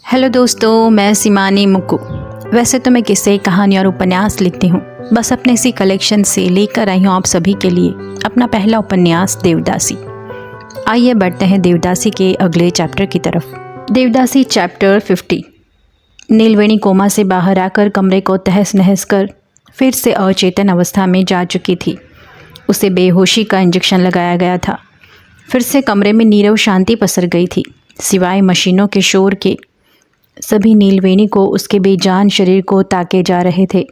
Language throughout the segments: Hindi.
हेलो दोस्तों, मैं सिमानी मुक्कू। वैसे तो मैं किस्से, कहानी और उपन्यास लिखती हूँ। बस अपने इसी कलेक्शन से लेकर आई हूँ आप सभी के लिए अपना पहला उपन्यास देवदासी। आइए बढ़ते हैं देवदासी के अगले चैप्टर की तरफ। देवदासी चैप्टर 50। नीलवेणी कोमा से बाहर आकर कमरे को तहस नहस कर फिर से अचेतन अवस्था में जा चुकी थी। उसे बेहोशी का इंजेक्शन लगाया गया था। फिर से कमरे में नीरव शांति पसर गई थी, सिवाय मशीनों के शोर के। सभी नीलवेणी को, उसके बेजान शरीर को ताके जा रहे थे।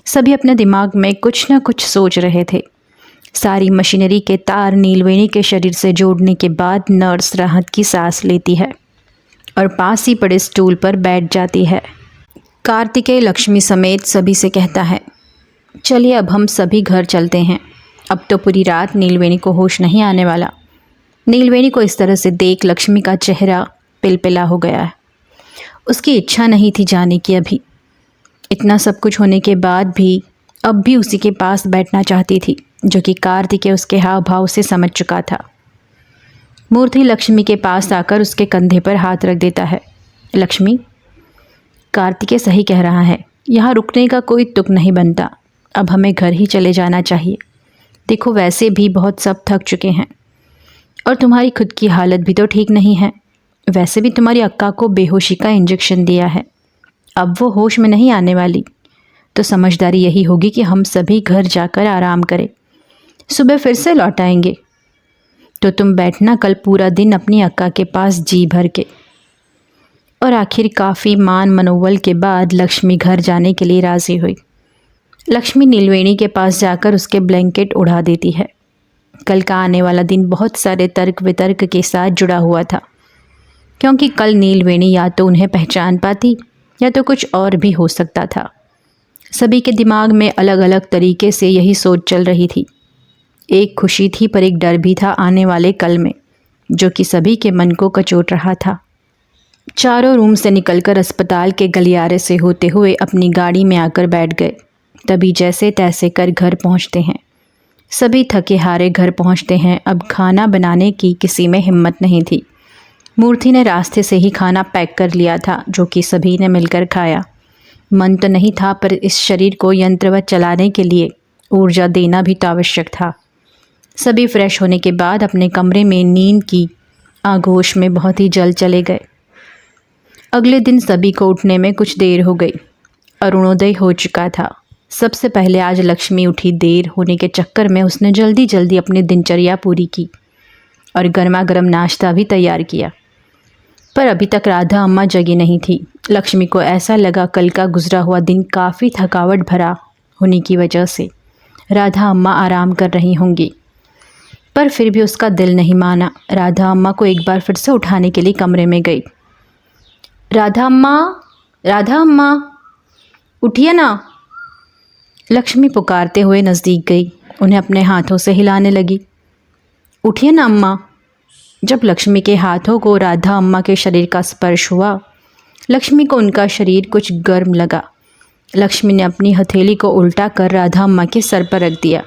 सभी अपने दिमाग में कुछ न कुछ सोच रहे थे। सारी मशीनरी के तार नीलवेणी के शरीर से जोड़ने के बाद नर्स राहत की सांस लेती है और पास ही पड़े स्टूल पर बैठ जाती है। कार्तिकेय लक्ष्मी समेत सभी से कहता है, चलिए अब हम सभी घर चलते हैं। अब तो पूरी रात नीलवेणी को होश नहीं आने वाला। नीलवेणी को इस तरह से देख लक्ष्मी का चेहरा पिलपिला हो गया है। उसकी इच्छा नहीं थी जाने की। अभी इतना सब कुछ होने के बाद भी अब भी उसी के पास बैठना चाहती थी, जो कि कार्तिकेय उसके हाव भाव से समझ चुका था। मूर्ति लक्ष्मी के पास आकर उसके कंधे पर हाथ रख देता है। लक्ष्मी, कार्तिकेय सही कह रहा है, यहाँ रुकने का कोई तुक नहीं बनता। अब हमें घर ही चले जाना चाहिए। देखो, वैसे भी बहुत सब थक चुके हैं और तुम्हारी खुद की हालत भी तो ठीक नहीं है। वैसे भी तुम्हारी अक्का को बेहोशी का इंजेक्शन दिया है, अब वो होश में नहीं आने वाली। तो समझदारी यही होगी कि हम सभी घर जाकर आराम करें, सुबह फिर से लौट आएंगे। तो तुम बैठना कल पूरा दिन अपनी अक्का के पास जी भर के। और आखिर काफ़ी मान मनोबल के बाद लक्ष्मी घर जाने के लिए राज़ी हुई। लक्ष्मी नीलवेणी के पास जाकर उसके ब्लैंकेट उड़ा देती है। कल का आने वाला दिन बहुत सारे तर्क वितर्क के साथ जुड़ा हुआ था, क्योंकि कल नीलवेणी या तो उन्हें पहचान पाती या तो कुछ और भी हो सकता था। सभी के दिमाग में अलग अलग तरीके से यही सोच चल रही थी। एक खुशी थी पर एक डर भी था आने वाले कल में, जो कि सभी के मन को कचोट रहा था। चारों रूम से निकलकर अस्पताल के गलियारे से होते हुए अपनी गाड़ी में आकर बैठ गए। तभी जैसे तैसे कर घर पहुंचते हैं। सभी थके हारे घर पहुंचते हैं। अब खाना बनाने की किसी में हिम्मत नहीं थी। मूर्ति ने रास्ते से ही खाना पैक कर लिया था, जो कि सभी ने मिलकर खाया। मन तो नहीं था, पर इस शरीर को यंत्रवत चलाने के लिए ऊर्जा देना भी तो आवश्यक था। सभी फ्रेश होने के बाद अपने कमरे में नींद की आगोश में बहुत ही जल्द चले गए। अगले दिन सभी को उठने में कुछ देर हो गई। अरुणोदय हो चुका था। सबसे पहले आज लक्ष्मी उठी। देर होने के चक्कर में उसने जल्दी जल्दी अपनी दिनचर्या पूरी की और गर्मा गर्म नाश्ता भी तैयार किया। पर अभी तक राधा अम्मा जगी नहीं थी। लक्ष्मी को ऐसा लगा कल का गुजरा हुआ दिन काफ़ी थकावट भरा होने की वजह से राधा अम्मा आराम कर रही होंगी, पर फिर भी उसका दिल नहीं माना। राधा अम्मा को एक बार फिर से उठाने के लिए कमरे में गई। राधा अम्मा, उठिए ना। लक्ष्मी पुकारते हुए नज़दीक गई, उन्हें अपने हाथों से हिलाने लगी। उठिए ना अम्मा। जब लक्ष्मी के हाथों को राधा अम्मा के शरीर का स्पर्श हुआ, लक्ष्मी को उनका शरीर कुछ गर्म लगा। लक्ष्मी ने अपनी हथेली को उल्टा कर राधा अम्मा के सर पर रख दिया।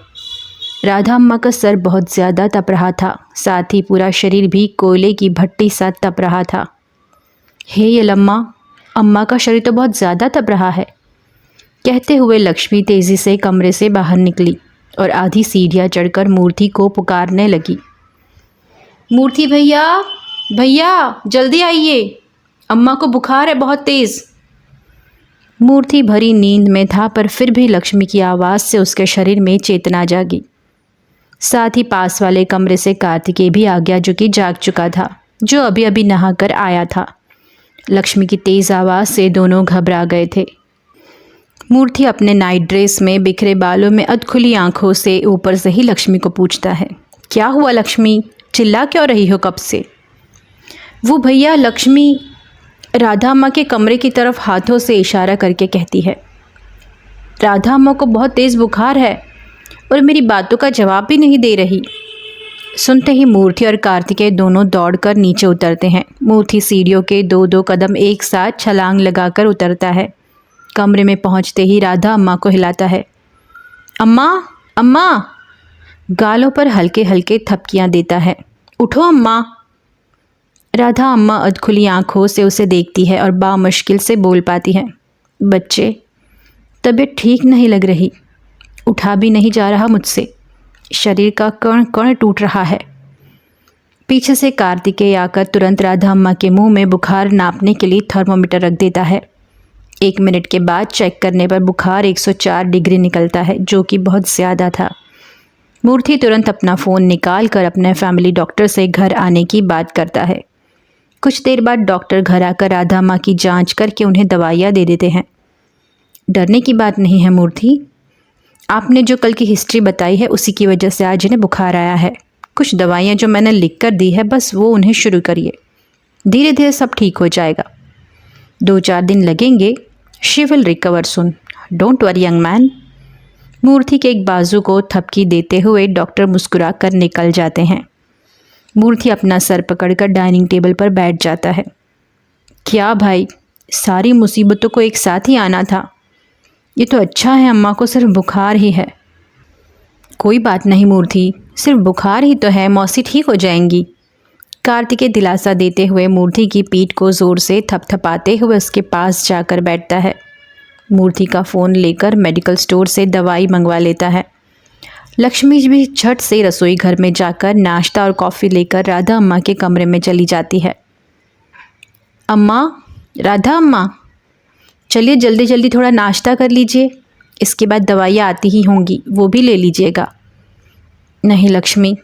राधा अम्मा का सर बहुत ज़्यादा तप रहा था, साथ ही पूरा शरीर भी कोयले की भट्टी सा तप रहा था। हे यलम्मा, अम्मा का शरीर तो बहुत ज़्यादा तप रहा है। कहते हुए लक्ष्मी तेज़ी से कमरे से बाहर निकली और आधी सीढ़ियाँ चढ़कर मूर्ति को पुकारने लगी। मूर्ति भैया, भैया जल्दी आइए, अम्मा को बुखार है बहुत तेज़। मूर्ति भरी नींद में था, पर फिर भी लक्ष्मी की आवाज़ से उसके शरीर में चेतना जागी। साथ ही पास वाले कमरे से कार्तिकेय भी आ गया, जो कि जाग चुका था, जो अभी अभी नहाकर आया था। लक्ष्मी की तेज़ आवाज़ से दोनों घबरा गए थे। मूर्ति अपने नाइट ड्रेस में बिखरे बालों में अधखुली आंखों से ऊपर से ही लक्ष्मी को पूछता है, क्या हुआ लक्ष्मी, चिल्ला क्यों रही हो कब से? वो भैया, लक्ष्मी राधा अम्मा के कमरे की तरफ हाथों से इशारा करके कहती है। राधा अम्मा को बहुत तेज़ बुखार है और मेरी बातों का जवाब भी नहीं दे रही। सुनते ही मूर्ति और कार्तिकेय दोनों दौड़कर नीचे उतरते हैं। मूर्ति सीढ़ियों के दो दो कदम एक साथ छलांग लगाकर उतरता है। कमरे में पहुंचते ही राधा अम्मा को हिलाता है। अम्मा, अम्मा, गालों पर हल्के हल्के थपकियां देता है। उठो अम्मा। राधा अम्मा अधखुली आंखों से उसे देखती है और बामुश्किल से बोल पाती है, बच्चे, तबीयत ठीक नहीं लग रही, उठा भी नहीं जा रहा मुझसे, शरीर का कण कण टूट रहा है। पीछे से कार्तिकेय आकर तुरंत राधा अम्मा के मुंह में बुखार नापने के लिए थर्मोमीटर रख देता है। 1 मिनट के बाद चेक करने पर बुखार 104 डिग्री निकलता है, जो कि बहुत ज़्यादा था। मूर्ति तुरंत अपना फ़ोन निकाल कर अपने फैमिली डॉक्टर से घर आने की बात करता है। कुछ देर बाद डॉक्टर घर आकर राधा अम्मा की जांच करके उन्हें दवाइयाँ दे देते हैं। डरने की बात नहीं है मूर्ति, आपने जो कल की हिस्ट्री बताई है उसी की वजह से आज इन्हें बुखार आया है। कुछ दवाइयाँ जो मैंने लिख कर दी है बस वो उन्हें शुरू करिए, धीरे धीरे सब ठीक हो जाएगा। 2-4 दिन लगेंगे, she will recover soon, don't worry young man. मूर्ति के एक बाजू को थपकी देते हुए डॉक्टर मुस्कुरा कर निकल जाते हैं। मूर्ति अपना सर पकड़कर डाइनिंग टेबल पर बैठ जाता है। क्या भाई, सारी मुसीबतों को एक साथ ही आना था। ये तो अच्छा है अम्मा को सिर्फ बुखार ही है। कोई बात नहीं मूर्ति, सिर्फ बुखार ही तो है, मौसी ठीक हो जाएंगी। कार्तिकेय दिलासा देते हुए मूर्ति की पीठ को ज़ोर से थपथपाते हुए उसके पास जाकर बैठता है। मूर्ति का फ़ोन लेकर मेडिकल स्टोर से दवाई मंगवा लेता है। लक्ष्मी भी झट से रसोई घर में जाकर नाश्ता और कॉफ़ी लेकर राधा अम्मा के कमरे में चली जाती है। अम्मा, राधा अम्मा, चलिए जल्दी जल्दी थोड़ा नाश्ता कर लीजिए, इसके बाद दवाइयाँ आती ही होंगी, वो भी ले लीजिएगा। नहीं लक्ष्मी,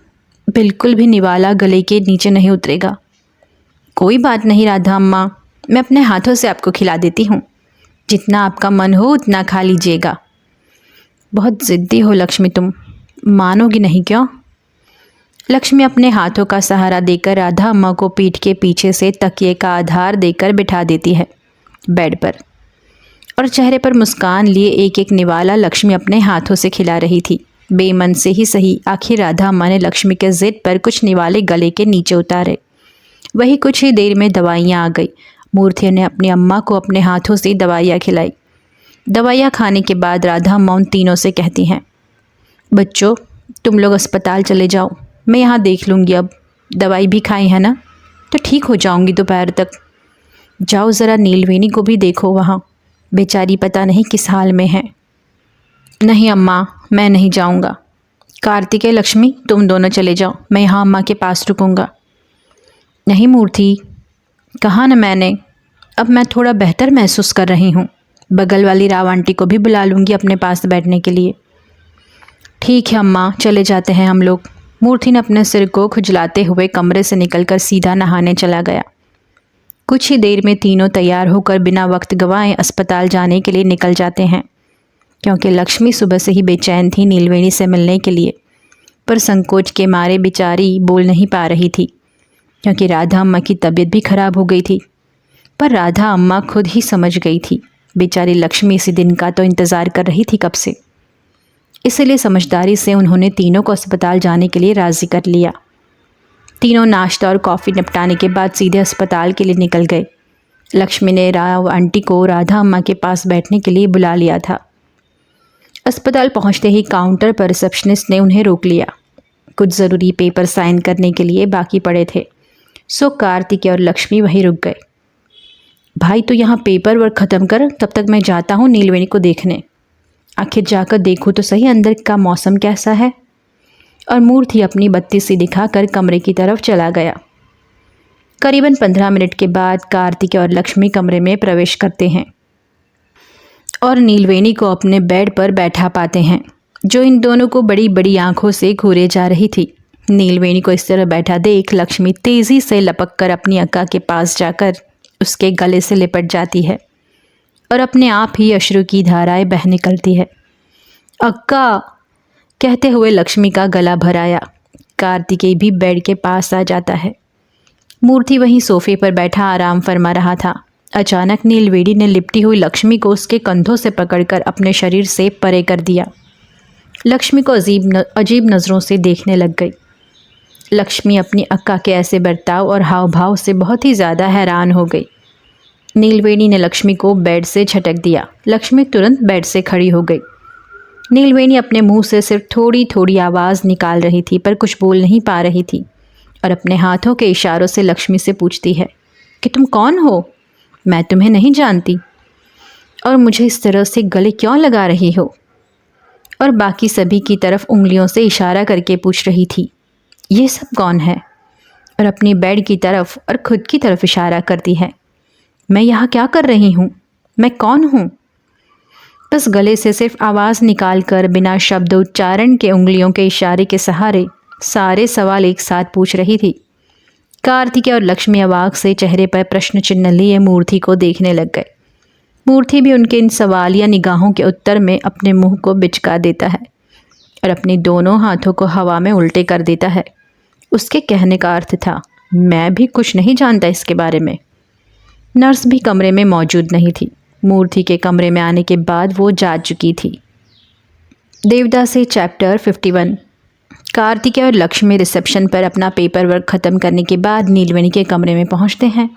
बिल्कुल भी निवाला गले के नीचे नहीं उतरेगा। कोई बात नहीं राधा अम्मा, मैं अपने हाथों से आपको खिला देती हूँ, जितना आपका मन हो उतना खा लीजिएगा। बहुत ज़िद्दी हो लक्ष्मी तुम, मानोगी नहीं क्यों? लक्ष्मी अपने हाथों का सहारा देकर राधा अम्मा को पीठ के पीछे से तकिए का आधार देकर बिठा देती है बेड पर, और चेहरे पर मुस्कान लिए एक एक निवाला लक्ष्मी अपने हाथों से खिला रही थी। बेमन से ही सही, आखिर राधा अम्मा ने लक्ष्मी के ज़िद पर कुछ निवाले गले के नीचे उतारे। वही कुछ ही देर में दवाइयाँ आ गई। मूर्ति ने अपनी अम्मा को अपने हाथों से दवाइयाँ खिलाई। दवाइयाँ खाने के बाद राधा अम्मा उन तीनों से कहती हैं, बच्चों तुम लोग अस्पताल चले जाओ, मैं यहाँ देख लूँगी। अब दवाई भी खाई है ना, तो ठीक हो जाऊँगी दोपहर तक। जाओ ज़रा नीलवेणी को भी देखो, वहाँ बेचारी पता नहीं किस हाल में है। नहीं अम्मा, मैं नहीं जाऊँगा। कार्तिकेय, लक्ष्मी तुम दोनों चले जाओ, मैं यहाँ अम्मा के पास रुकूँगा। नहीं मूर्ति, कहा न मैंने, अब मैं थोड़ा बेहतर महसूस कर रही हूँ, बगल वाली राव आंटी को भी बुला लूँगी अपने पास बैठने के लिए। ठीक है अम्मा, चले जाते हैं हम लोग। मूर्ति ने अपने सिर को खुजलाते हुए कमरे से निकलकर सीधा नहाने चला गया। कुछ ही देर में तीनों तैयार होकर बिना वक्त गंवाए अस्पताल जाने के लिए निकल जाते हैं, क्योंकि लक्ष्मी सुबह से ही बेचैन थी नीलवेणी से मिलने के लिए, पर संकोच के मारे बेचारी बोल नहीं पा रही थी, क्योंकि राधा अम्मा की तबीयत भी खराब हो गई थी। पर राधा अम्मा खुद ही समझ गई थी, बेचारी लक्ष्मी इसी दिन का तो इंतज़ार कर रही थी कब से। इसलिए समझदारी से उन्होंने तीनों को अस्पताल जाने के लिए राज़ी कर लिया। तीनों नाश्ता और कॉफ़ी निपटाने के बाद सीधे अस्पताल के लिए निकल गए। लक्ष्मी ने राव आंटी को राधा अम्मा के पास बैठने के लिए बुला लिया था। अस्पताल पहुंचते ही काउंटर पर रिसेप्शनिस्ट ने उन्हें रोक लिया। कुछ ज़रूरी पेपर साइन करने के लिए बाकी पड़े थे, सो कार्तिकेय और लक्ष्मी वहीं रुक गए। भाई तो यहाँ पेपर वर्क ख़त्म कर, तब तक मैं जाता हूँ नीलवेणी को देखने। आखिर जाकर देखूँ तो सही अंदर का मौसम कैसा है। और मूर्ति अपनी बत्ती सी दिखाकर कमरे की तरफ चला गया। करीबन 15 मिनट के बाद कार्तिकेय और लक्ष्मी कमरे में प्रवेश करते हैं और नीलवेणी को अपने बेड पर बैठा पाते हैं, जो इन दोनों को बड़ी बड़ी आंखों से घूरे जा रही थी। नीलवेणी को इस तरह बैठा देख लक्ष्मी तेज़ी से लपक कर अपनी अक्का के पास जाकर उसके गले से लिपट जाती है और अपने आप ही अश्रु की धाराएं बह निकलती है। अक्का कहते हुए लक्ष्मी का गला भर आया। कार्तिकेय भी बेड के पास आ जाता है। मूर्ति वहीं सोफे पर बैठा आराम फरमा रहा था। अचानक नीलवेणी ने लिपटी हुई लक्ष्मी को उसके कंधों से पकड़कर अपने शरीर से परे कर दिया। लक्ष्मी को अजीब नज़रों से देखने लग गई। लक्ष्मी अपनी अक्का के ऐसे बर्ताव और हाव भाव से बहुत ही ज़्यादा हैरान हो गई। नीलवेणी ने लक्ष्मी को बेड से झटक दिया। लक्ष्मी तुरंत बेड से खड़ी हो गई। नीलवेणी अपने मुंह से सिर्फ थोड़ी थोड़ी आवाज़ निकाल रही थी, पर कुछ बोल नहीं पा रही थी और अपने हाथों के इशारों से लक्ष्मी से पूछती है कि तुम कौन हो? मैं तुम्हें नहीं जानती और मुझे इस तरह से गले क्यों लगा रही हो? और बाकी सभी की तरफ उंगलियों से इशारा करके पूछ रही थी ये सब कौन है? और अपनी बेड की तरफ और खुद की तरफ इशारा करती है मैं यहाँ क्या कर रही हूँ? मैं कौन हूँ? बस गले से सिर्फ आवाज़ निकाल कर बिना शब्द उच्चारण के उंगलियों के इशारे के सहारे सारे सवाल एक साथ पूछ रही थी। कार्तिकेय और लक्ष्मी अवाक से चेहरे पर प्रश्न चिन्ह लिए मूर्ति को देखने लग गए। मूर्ति भी उनके इन सवालिया निगाहों के उत्तर में अपने मुंह को बिचका देता है और अपने दोनों हाथों को हवा में उल्टे कर देता है। उसके कहने का अर्थ था मैं भी कुछ नहीं जानता इसके बारे में। नर्स भी कमरे में मौजूद नहीं थी। मूर्ति के कमरे में आने के बाद वो जा चुकी थी। देवदासी चैप्टर 51। कार्तिकेय और लक्ष्मी रिसेप्शन पर अपना पेपर वर्क ख़त्म करने के बाद नीलवेणी के कमरे में पहुंचते हैं।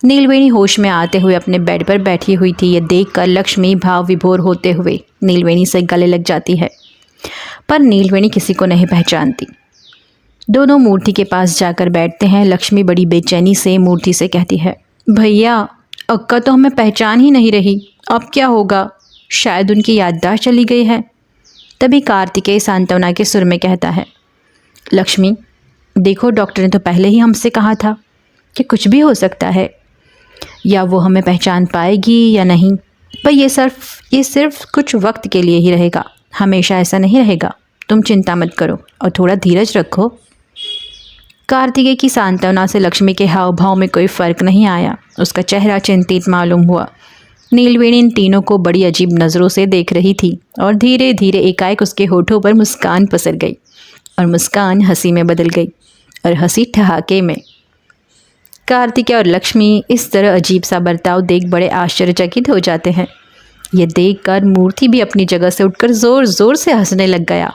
नीलवेणी होश में आते हुए अपने बेड पर बैठी हुई थी। यह देखकर लक्ष्मी भाव विभोर होते हुए नीलवेणी से गले लग जाती है, पर नीलवेणी किसी को नहीं पहचानती। दोनों मूर्ति के पास जाकर बैठते हैं। लक्ष्मी बड़ी बेचैनी से मूर्ति से कहती है भैया, अक्का तो हमें पहचान ही नहीं रही, अब क्या होगा? शायद उनकी याददाश्त चली गई है। तभी कार्तिकेय सांत्वना के सुर में कहता है लक्ष्मी देखो, डॉक्टर ने तो पहले ही हमसे कहा था कि कुछ भी हो सकता है, या वो हमें पहचान पाएगी या नहीं, पर ये सिर्फ कुछ वक्त के लिए ही रहेगा, हमेशा ऐसा नहीं रहेगा। तुम चिंता मत करो और थोड़ा धीरज रखो। कार्तिकेय की सांत्वना से लक्ष्मी के हाव भाव में कोई फर्क नहीं आया। उसका चेहरा चिंतित मालूम हुआ। नीलवेणी इन तीनों को बड़ी अजीब नज़रों से देख रही थी और धीरे धीरे एकाएक उसके होठों पर मुस्कान पसर गई और मुस्कान हंसी में बदल गई और हंसी ठहाके में। कार्तिकेय और लक्ष्मी इस तरह अजीब सा बर्ताव देख बड़े आश्चर्यचकित हो जाते हैं। ये देखकर मूर्ति भी अपनी जगह से उठकर ज़ोर ज़ोर से हंसने लग गया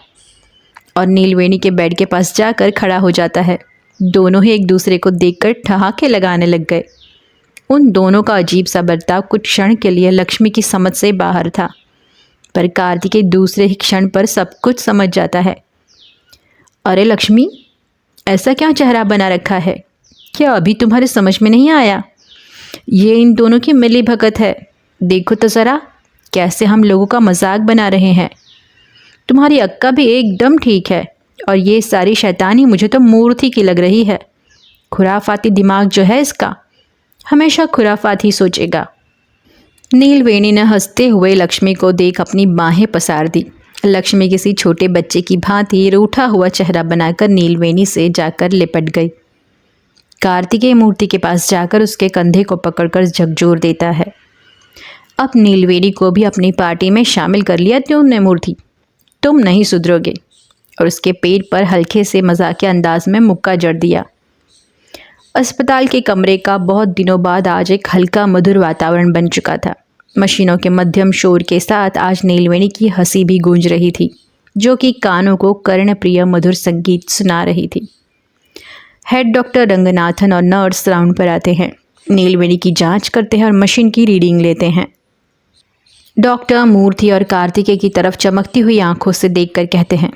और नीलवेणी के बेड के पास जाकर खड़ा हो जाता है। दोनों ही एक दूसरे को देखकर ठहाके लगाने लग गए। उन दोनों का अजीब सा बर्ताव कुछ क्षण के लिए लक्ष्मी की समझ से बाहर था, पर कार्तिकेय दूसरे ही क्षण पर सब कुछ समझ जाता है। अरे लक्ष्मी, ऐसा क्या चेहरा बना रखा है? क्या अभी तुम्हारे समझ में नहीं आया? ये इन दोनों की मिली भगत है। देखो तो ज़रा कैसे हम लोगों का मजाक बना रहे हैं। तुम्हारी अक्का भी एकदम ठीक है और ये सारी शैतानी मुझे तो मूर्ति की लग रही है। खुराफाती दिमाग जो है इसका, हमेशा खुराफात ही सोचेगा। नीलवेणी ने हंसते हुए लक्ष्मी को देख अपनी बाहें पसार दी। लक्ष्मी किसी छोटे बच्चे की भांति रूठा हुआ चेहरा बनाकर नीलवेणी से जाकर लिपट गई। कार्तिकेय मूर्ति के पास जाकर उसके कंधे को पकड़कर झकझोर देता है। अब नीलवेणी को भी अपनी पार्टी में शामिल कर लिया तुमने मूर्ति, तुम नहीं सुधरोगे, और उसके पेट पर हल्के से मजाकिया अंदाज में मुक्का जड़ दिया। अस्पताल के कमरे का बहुत दिनों बाद आज एक हल्का मधुर वातावरण बन चुका था। मशीनों के मध्यम शोर के साथ आज नीलवेणी की हंसी भी गूंज रही थी, जो कि कानों को कर्णप्रिय मधुर संगीत सुना रही थी। हेड डॉक्टर रंगनाथन और नर्स राउंड पर आते हैं, नीलवेणी की जांच करते हैं और मशीन की रीडिंग लेते हैं। डॉक्टर मूर्ति और कार्तिकेय की तरफ चमकती हुई आंखों से देखकर कहते हैं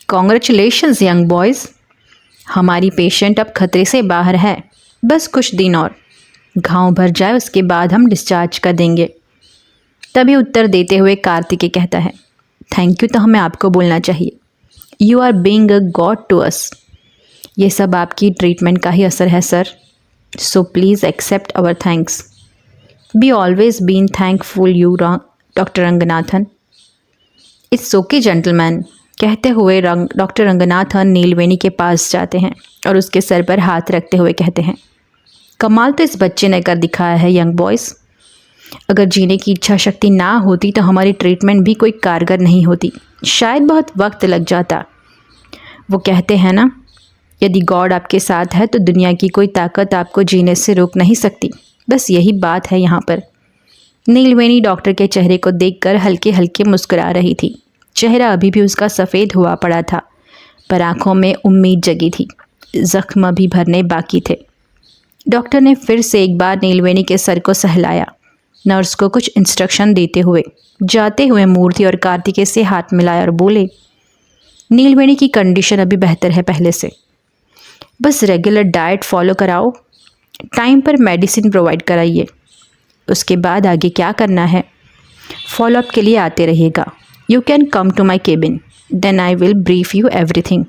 कॉन्ग्रेचुलेशंस यंग बॉयज़, हमारी पेशेंट अब खतरे से बाहर है। बस कुछ दिन और घाव भर जाए, उसके बाद हम डिस्चार्ज कर देंगे। तभी उत्तर देते हुए कार्तिकेय कहता है थैंक यू तो हमें आपको बोलना चाहिए। You are being a god to us. ये सब आपकी ट्रीटमेंट का ही असर है sir, so please accept our thanks. Be always been thankful you doctor Ranganathan. It's okay gentleman. कहते हुए डॉक्टर रंगनाथन नीलवेणी के पास जाते हैं और उसके सर पर हाथ रखते हुए कहते हैं कमाल तो इस बच्चे ने कर दिखाया है यंग बॉयज़। अगर जीने की इच्छा शक्ति ना होती तो हमारी ट्रीटमेंट भी कोई कारगर नहीं होती, शायद बहुत वक्त लग जाता। वो कहते हैं ना, यदि गॉड आपके साथ है तो दुनिया की कोई ताकत आपको जीने से रोक नहीं सकती। बस यही बात है यहाँ पर। नीलवेणी डॉक्टर के चेहरे को देखकर हल्के हल्के मुस्कुरा रही थी। चेहरा अभी भी उसका सफ़ेद हुआ पड़ा था, पर आंखों में उम्मीद जगी थी। जख्म भी भरने बाकी थे। डॉक्टर ने फिर से एक बार नीलवेणी के सर को सहलाया, नर्स को कुछ इंस्ट्रक्शन देते हुए जाते हुए मूर्ति और कार्तिकेय से हाथ मिलाया और बोले नीलवेणी की कंडीशन अभी बेहतर है पहले से। बस रेगुलर डाइट फॉलो कराओ, टाइम पर मेडिसिन प्रोवाइड कराइए। उसके बाद आगे क्या करना है फॉलोअप के लिए आते रहिएगा। You can come to my cabin, then I will brief you everything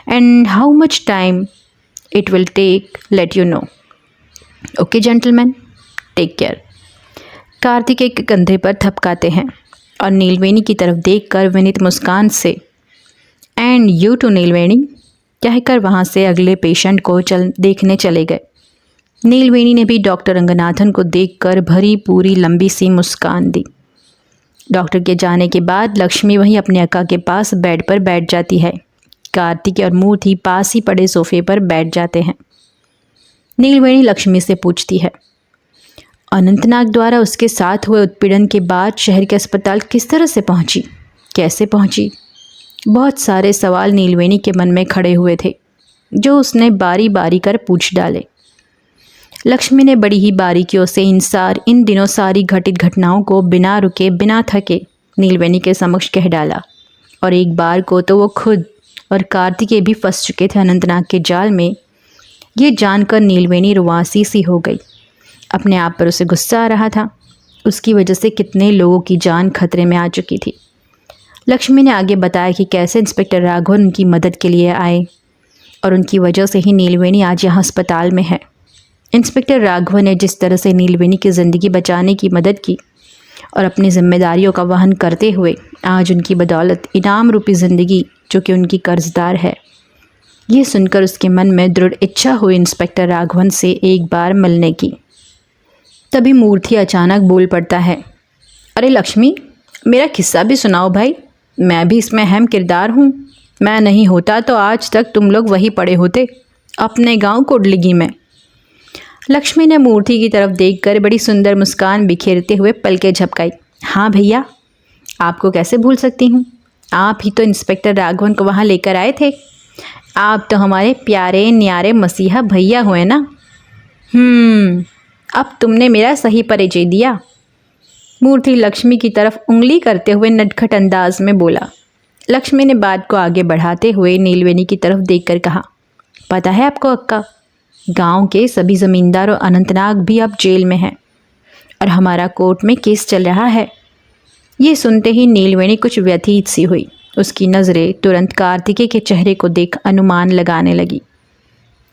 and how much time it will take let you know. Okay gentleman, take care. Kartik एक कंधे पर थपकाते हैं और नीलवेणी की तरफ देखकर विनीत मुस्कान से एंड यू टू नीलवेणी कहकर वहाँ से अगले पेशेंट को देखने चले गए। नीलवेणी ने भी डॉक्टर रंगनाथन को देखकर भरी पूरी लंबी सी मुस्कान दी। डॉक्टर के जाने के बाद लक्ष्मी वहीं अपने अक्का के पास बेड पर बैठ जाती है। कार्तिक और मूर्ति पास ही पड़े सोफे पर बैठ जाते हैं। नीलवेणी लक्ष्मी से पूछती है, अनंतनाग द्वारा उसके साथ हुए उत्पीड़न के बाद शहर के अस्पताल किस तरह से पहुंची, कैसे पहुंची? बहुत सारे सवाल नीलवेणी के मन में खड़े हुए थे जो उसने बारी बारी कर पूछ डाले। लक्ष्मी ने बड़ी ही बारीकियों से इन दिनों सारी घटित घटनाओं को बिना रुके बिना थके नीलवेणी के समक्ष कह डाला। और एक बार को तो वो खुद और कार्तिकेय भी फंस चुके थे अनंतनाग के जाल में। ये जानकर नीलवेणी रुआसी सी हो गई। अपने आप पर उसे गुस्सा आ रहा था। उसकी वजह से कितने लोगों की जान खतरे में आ चुकी थी। लक्ष्मी ने आगे बताया कि कैसे इंस्पेक्टर राघवन उनकी मदद के लिए आए और उनकी वजह से ही नीलवेणी आज यहाँ अस्पताल में है। इंस्पेक्टर राघवन ने जिस तरह से नीलवेणी की ज़िंदगी बचाने की मदद की और अपनी जिम्मेदारियों का वहन करते हुए आज उनकी बदौलत इनाम रूपी ज़िंदगी जो कि उनकी कर्जदार है, ये सुनकर उसके मन में दृढ़ इच्छा हुई इंस्पेक्टर राघवन से एक बार मिलने की। तभी मूर्ति अचानक बोल पड़ता है, अरे लक्ष्मी, मेरा किस्सा भी सुनाओ भाई, मैं भी इसमें अहम किरदार हूँ। मैं नहीं होता तो आज तक तुम लोग वही पड़े होते अपने गांव कुंडलिगी में। लक्ष्मी ने मूर्ति की तरफ देखकर बड़ी सुंदर मुस्कान बिखेरते हुए पलकें झपकाई। हाँ भैया, आपको कैसे भूल सकती हूँ, आप ही तो इंस्पेक्टर राघवन को वहाँ लेकर आए थे। आप तो हमारे प्यारे न्यारे मसीहा भैया हुए ना। अब तुमने मेरा सही परिचय दिया। मूर्ति लक्ष्मी की तरफ उंगली करते हुए नटखट अंदाज में बोला। लक्ष्मी ने बात को आगे बढ़ाते हुए नीलवेणी की तरफ देखकर कहा, पता है आपको अक्का, गांव के सभी ज़मींदार और अनंतनाग भी अब जेल में हैं और हमारा कोर्ट में केस चल रहा है। ये सुनते ही नीलवेणी कुछ व्यथित सी हुई। उसकी नज़रें तुरंत कार्तिकेय के चेहरे को देख अनुमान लगाने लगी।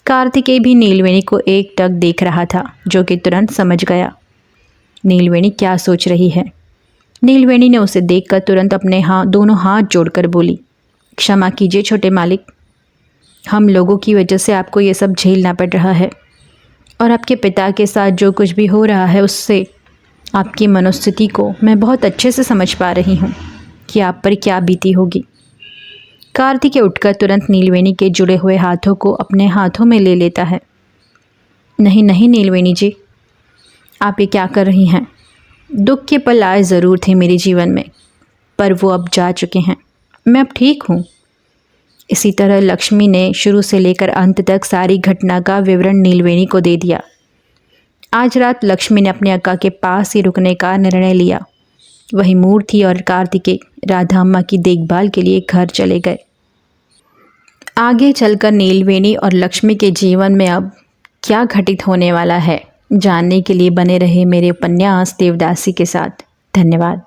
कार्तिकेय भी नीलवेणी को एकटक देख रहा था, जो कि तुरंत समझ गया नीलवेणी क्या सोच रही है। नीलवेणी ने उसे देखकर तुरंत अपने दोनों हाथ जोड़कर बोली, क्षमा कीजिए छोटे मालिक, हम लोगों की वजह से आपको ये सब झेलना पड़ रहा है और आपके पिता के साथ जो कुछ भी हो रहा है उससे आपकी मनोस्थिति को मैं बहुत अच्छे से समझ पा रही हूँ कि आप पर क्या बीती होगी। कार्तिकेय उठकर तुरंत नीलवेणी के जुड़े हुए हाथों को अपने हाथों में ले लेता है। नहीं नहीं नीलवेणी जी, आप ये क्या कर रही हैं? दुख के पल आए ज़रूर थे मेरे जीवन में, पर वो अब जा चुके हैं। मैं अब ठीक हूँ। इसी तरह लक्ष्मी ने शुरू से लेकर अंत तक सारी घटना का विवरण नीलवेणी को दे दिया। आज रात लक्ष्मी ने अपने अक्का के पास ही रुकने का निर्णय लिया। वही मूर्ति और कार्तिकेय राधा अम्मा की देखभाल के लिए घर चले गए। आगे चलकर नीलवेणी और लक्ष्मी के जीवन में अब क्या घटित होने वाला है, जानने के लिए बने रहे मेरे उपन्यास देवदासी के साथ। धन्यवाद।